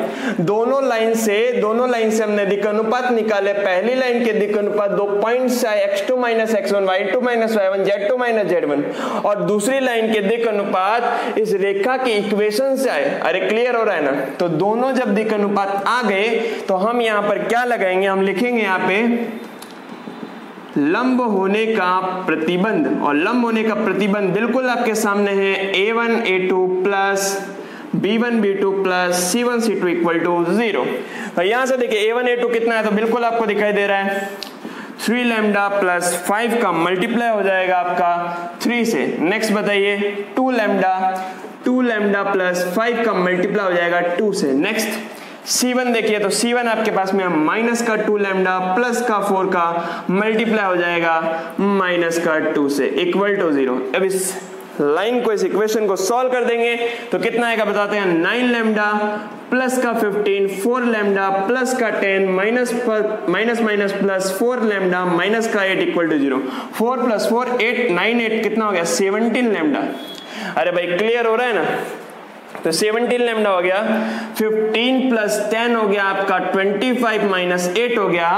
दोनों लाइन से हमने दिक्कनुपात निकाले। पहली लाइन के दिक्कनुपात 2 पॉइंट्स आए, x2 - x1, y2 - y1, z2 - z1, और दूसरी लाइन के दिक्कनुपात इस रेखा की इक्वेशन से आए। अरे क्लियर हो रहा है ना? तो दोनों जब दिक्कनुपात आ गए तो हम यहां पर क्या लगाएंगे, हम लिखेंगे यहां पे लंब होने का प्रतिबंध। और लंब होने का प्रतिबंध बिल्कुल आपके सामने है, a1 a2 plus b1 b2 plus c1 c2 equal to 0। तो यहां से देखिए a1 a2 कितना है, तो बिल्कुल आपको दिखाई दे रहा है 3 लैम्डा प्लस 5 का मल्टीप्लाई हो जाएगा आपका 3 से। नेक्स्ट बताइए 2 लैम्डा प्लस 5 का मल्टीप्लाई हो जाएगा 2 से। नेक्स्ट C1 देखिए, तो C1 आपके पास में माइनस का 2 लैम्डा प्लस का 4 का मल्टीप्लाई हो जाएगा माइनस का 2 से इक्वल टू 0। अब इस लाइन को, इस इक्वेशन को सॉल्व कर देंगे तो कितना आएगा बताते हैं, 9 लैम्डा प्लस का 15, 4 लैम्डा प्लस का 10 माइनस प्लस 4 लैम्डा माइनस का 8 इक्वल टू 0। 4 प्लस 4 8, 9 8 कितना हो गया 17 लैम्डा। अरे भाई क्लियर हो रहा है ना? तो 17 लैम्डा हो गया, 15 प्लस 10 हो गया आपका 25 माइनस 8 हो गया,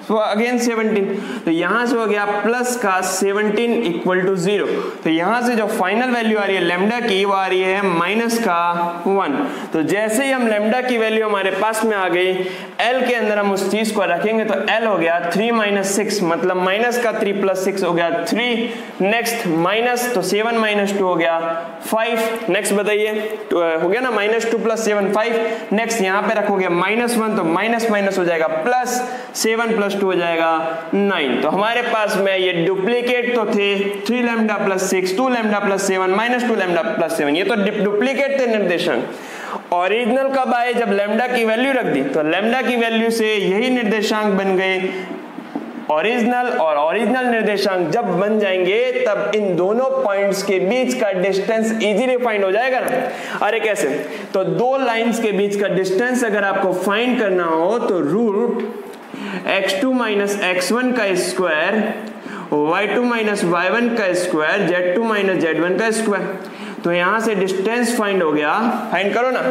तो अगेन 17। तो यहां से हो गया प्लस का 17 इक्वल टू 0। तो यहां से जो फाइनल वैल्यू आ रही है लैम्डा की, वो आ रही है माइनस का 1। तो जैसे ही हम लैम्डा की वैल्यू हमारे पास में आ गई, एल के अंदर हम उस चीज को रखेंगे तो एल हो गया 3 - 6, मतलब माइनस का 3 प्लस 6 हो गया 3। नेक्स्ट माइनस, तो 7 - 2 हो गया 5। नेक्स्ट बताइए, हो गया ना -2 प्लस 7 5। नेक्स्ट यहां पे रखोगे -1, तो माइनस माइनस हो जाएगा प्लस, 7 + 2 हो जाएगा 9। तो हमारे पास में ये डुप्लीकेट तो थे 3 lambda plus 6, 2 lambda plus 7, -2 lambda plus 7, ये तो डुप्लीकेट थे निर्देशांक। ओरिजिनल कब आए, जब लैम्डा की वैल्यू रख दी, तो लैम्डा की वैल्यू से यही निर्देशांक बन गए ओरिजिनल। और ओरिजिनल निर्देशांक जब बन जाएंगे तब इन दोनों पॉइंट्स के बीच का डिस्टेंस इजीली फाइंड हो जाएगा ना। अरे कैसे, तो दो लाइंस के बीच का डिस्टेंस अगर आपको फाइंड करना हो तो रूट x2 - x1 का स्क्वायर, y2 - y1 का स्क्वायर, z2 - z1 का स्क्वायर। तो यहां से डिस्टेंस फाइंड हो गया, फाइंड करो ना।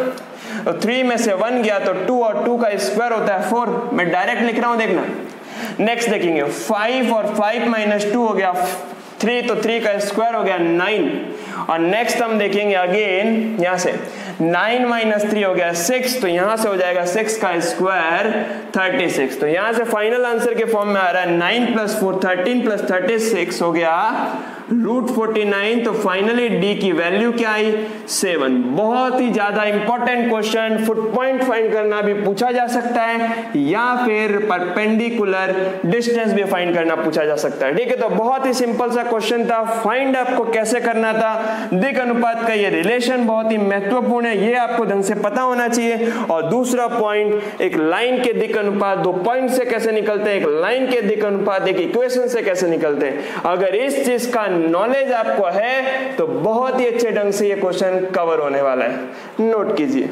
तो 3 में से 1 गया तो 2, और 2 का स्क्वायर होता है 4। मैं डायरेक्ट लिख रहा हूं, देखना। नेक्स्ट देखेंगे 5 और 5 - 2 हो गया 3, तो 3 का स्क्वायर हो गया 9। और नेक्स्ट हम देखेंगे अगेन यहां से 9 - 3 हो गया 6, तो यहां से हो जाएगा 6 का स्क्वायर 36। तो यहां से फाइनल आंसर के फॉर्म में आ रहा है 9 + 4 13 + 36 हो गया √49। तो फाइनली डी की वैल्यू क्या आई, 7। बहुत ही ज्यादा important question, foot point find करना भी पूछा जा सकता है, या फिर परपेंडिकुलर डिस्टेंस भी फाइंड करना पूछा जा सकता है। ठीक है, तो बहुत ही सिंपल सा क्वेश्चन था। फाइंड आपको कैसे करना था, दिक् अनुपात का ये रिलेशन बहुत ही महत्वपूर्ण है, ये आपको ढंग से पता होना चाहिए। और दूसरा पॉइंट, एक लाइन के दिक् अनुपात 2 पॉइंट से कैसे निकलते हैं, एक लाइन के दिक् अनुपात एक इक्वेशन से कैसे निकलते हैं। अगर इस चीज का नॉलेज आपको है तो बहुत ही अच्छे ढंग से ये क्वेश्चन कवर होने वाला है, नोट कीजिए।